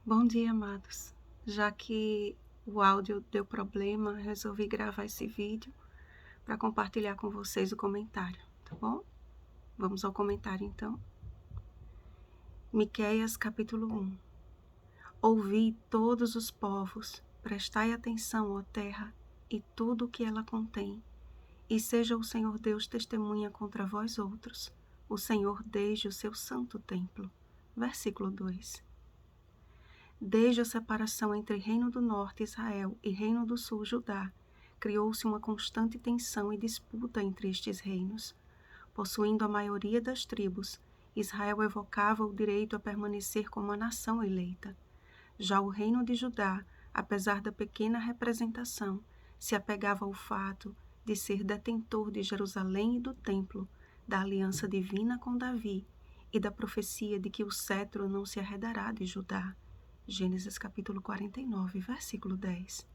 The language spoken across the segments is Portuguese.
Bom dia, amados. Já que o áudio deu problema, resolvi gravar esse vídeo para compartilhar com vocês o comentário, tá bom? Vamos ao comentário então. Miqueias capítulo 1. Ouvi todos os povos, prestai atenção, ó terra, e tudo o que ela contém, e seja o Senhor Deus testemunha contra vós outros, o Senhor desde o seu santo templo. Versículo 2. Desde a separação entre Reino do Norte, Israel, e Reino do Sul, Judá, criou-se uma constante tensão e disputa entre estes reinos. Possuindo a maioria das tribos, Israel evocava o direito a permanecer como a nação eleita. Já o Reino de Judá, apesar da pequena representação, se apegava ao fato de ser detentor de Jerusalém e do templo, da aliança divina com Davi e da profecia de que o cetro não se arredará de Judá. Gênesis capítulo 49, versículo 10.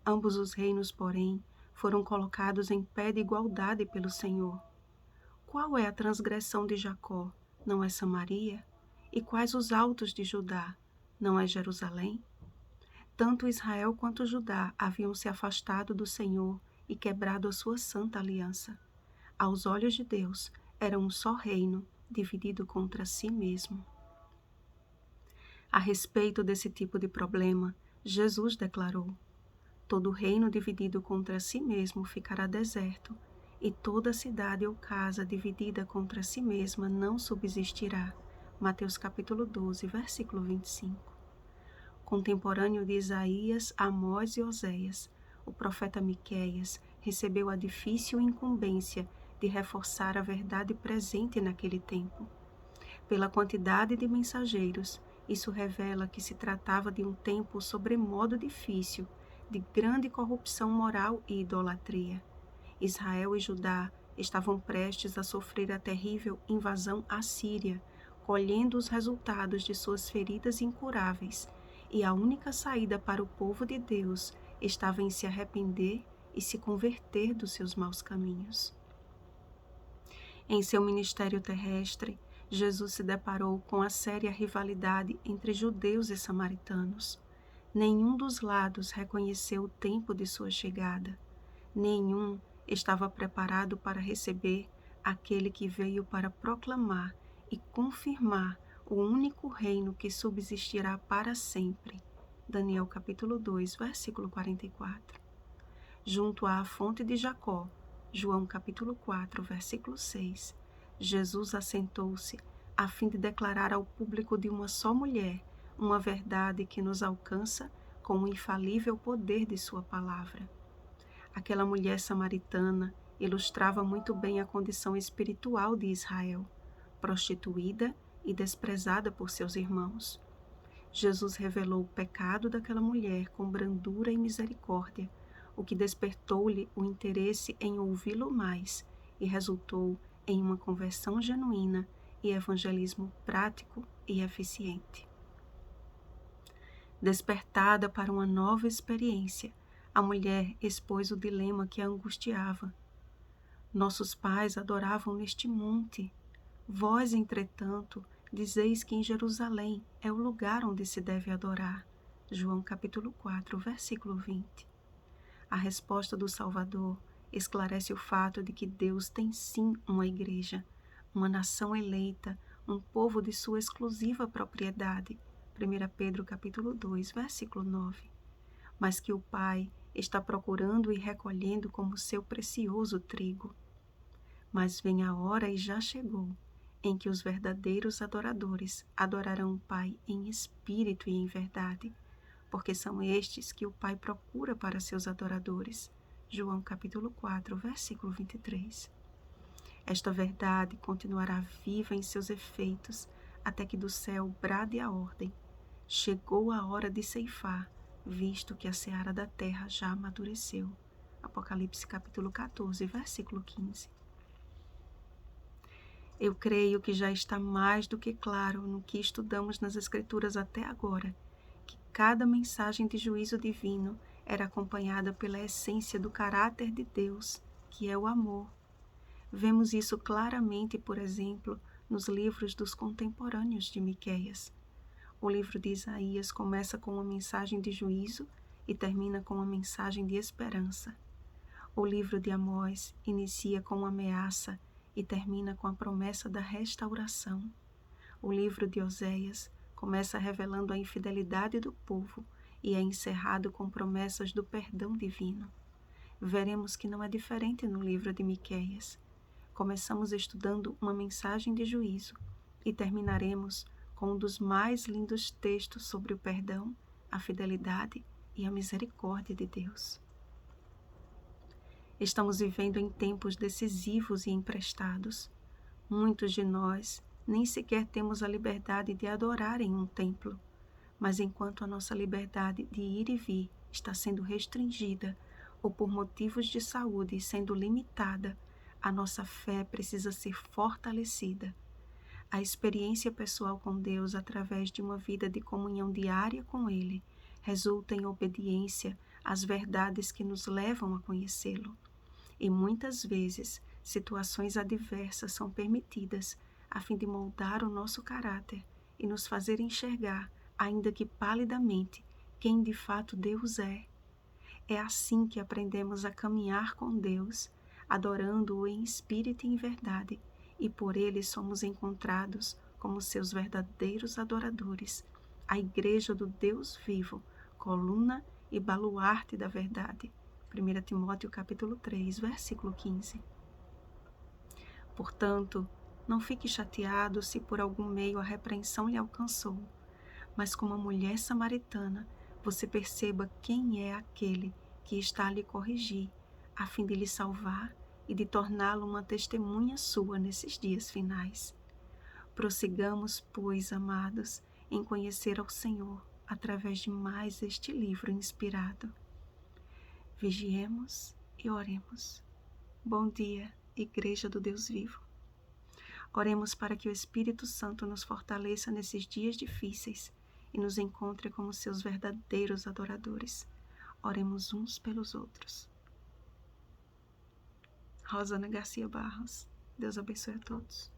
Ambos os reinos, porém, foram colocados em pé de igualdade pelo Senhor. Qual é a transgressão de Jacó? Não é Samaria? E quais os altos de Judá? Não é Jerusalém? Tanto Israel quanto Judá haviam se afastado do Senhor e quebrado a sua santa aliança. Aos olhos de Deus, era um só reino, dividido contra si mesmo. A respeito desse tipo de problema, Jesus declarou: todo reino dividido contra si mesmo ficará deserto, e toda cidade ou casa dividida contra si mesma não subsistirá. Mateus capítulo 12, versículo 25. Contemporâneo de Isaías, Amós e Oséias, o profeta Miqueias recebeu a difícil incumbência de reforçar a verdade presente naquele tempo. Pela quantidade de mensageiros, isso revela que se tratava de um tempo sobremodo difícil, de grande corrupção moral e idolatria. Israel e Judá estavam prestes a sofrer a terrível invasão assíria, colhendo os resultados de suas feridas incuráveis, e a única saída para o povo de Deus estava em se arrepender e se converter dos seus maus caminhos. Em seu ministério terrestre, Jesus se deparou com a séria rivalidade entre judeus e samaritanos. Nenhum dos lados reconheceu o tempo de sua chegada. Nenhum estava preparado para receber aquele que veio para proclamar e confirmar o único reino que subsistirá para sempre. Daniel capítulo 2, versículo 44. Junto à fonte de Jacó, João capítulo 4, versículo 6, Jesus assentou-se a fim de declarar ao público de uma só mulher uma verdade que nos alcança com o infalível poder de sua palavra. Aquela mulher samaritana ilustrava muito bem a condição espiritual de Israel, prostituída e desprezada por seus irmãos. Jesus revelou o pecado daquela mulher com brandura e misericórdia, o que despertou-lhe o interesse em ouvi-lo mais e resultou em uma conversão genuína e evangelismo prático e eficiente. Despertada para uma nova experiência, a mulher expôs o dilema que a angustiava. Nossos pais adoravam neste monte. Vós, entretanto, dizeis que em Jerusalém é o lugar onde se deve adorar. João capítulo 4, versículo 20. A resposta do Salvador esclarece o fato de que Deus tem sim uma igreja, uma nação eleita, um povo de sua exclusiva propriedade. 1 Pedro capítulo 2, versículo 9. Mas que o Pai está procurando e recolhendo como seu precioso trigo. Mas vem a hora e já chegou, em que os verdadeiros adoradores adorarão o Pai em espírito e em verdade, porque são estes que o Pai procura para seus adoradores. João capítulo 4, versículo 23. Esta verdade continuará viva em seus efeitos, até que do céu brade a ordem. Chegou a hora de ceifar, visto que a seara da terra já amadureceu. Apocalipse capítulo 14, versículo 15. Eu creio que já está mais do que claro no que estudamos nas Escrituras até agora, que cada mensagem de juízo divino era acompanhada pela essência do caráter de Deus, que é o amor. Vemos isso claramente, por exemplo, nos livros dos contemporâneos de Miqueias. O livro de Isaías começa com uma mensagem de juízo e termina com uma mensagem de esperança. O livro de Amós inicia com uma ameaça e termina com a promessa da restauração. O livro de Oséias começa revelando a infidelidade do povo e é encerrado com promessas do perdão divino. Veremos que não é diferente no livro de Miqueias. Começamos estudando uma mensagem de juízo e terminaremos com um dos mais lindos textos sobre o perdão, a fidelidade e a misericórdia de Deus. Estamos vivendo em tempos decisivos e emprestados. Muitos de nós nem sequer temos a liberdade de adorar em um templo, mas enquanto a nossa liberdade de ir e vir está sendo restringida ou por motivos de saúde sendo limitada, a nossa fé precisa ser fortalecida. A experiência pessoal com Deus através de uma vida de comunhão diária com Ele resulta em obediência às verdades que nos levam a conhecê-lo. E muitas vezes, situações adversas são permitidas a fim de moldar o nosso caráter e nos fazer enxergar, ainda que palidamente, quem de fato Deus é. É assim que aprendemos a caminhar com Deus, adorando-o em espírito e em verdade, e por ele somos encontrados como seus verdadeiros adoradores, a Igreja do Deus vivo, coluna e baluarte da verdade. 1 Timóteo capítulo 3, versículo 15. Portanto, não fique chateado se por algum meio a repreensão lhe alcançou, mas como a mulher samaritana, você perceba quem é aquele que está a lhe corrigir, a fim de lhe salvar e de torná-lo uma testemunha sua nesses dias finais. Prossigamos, pois, amados, em conhecer ao Senhor através de mais este livro inspirado. Vigiemos e oremos. Bom dia, Igreja do Deus vivo. Oremos para que o Espírito Santo nos fortaleça nesses dias difíceis e nos encontre como seus verdadeiros adoradores. Oremos uns pelos outros. Rosana Garcia Barros. Deus abençoe a todos.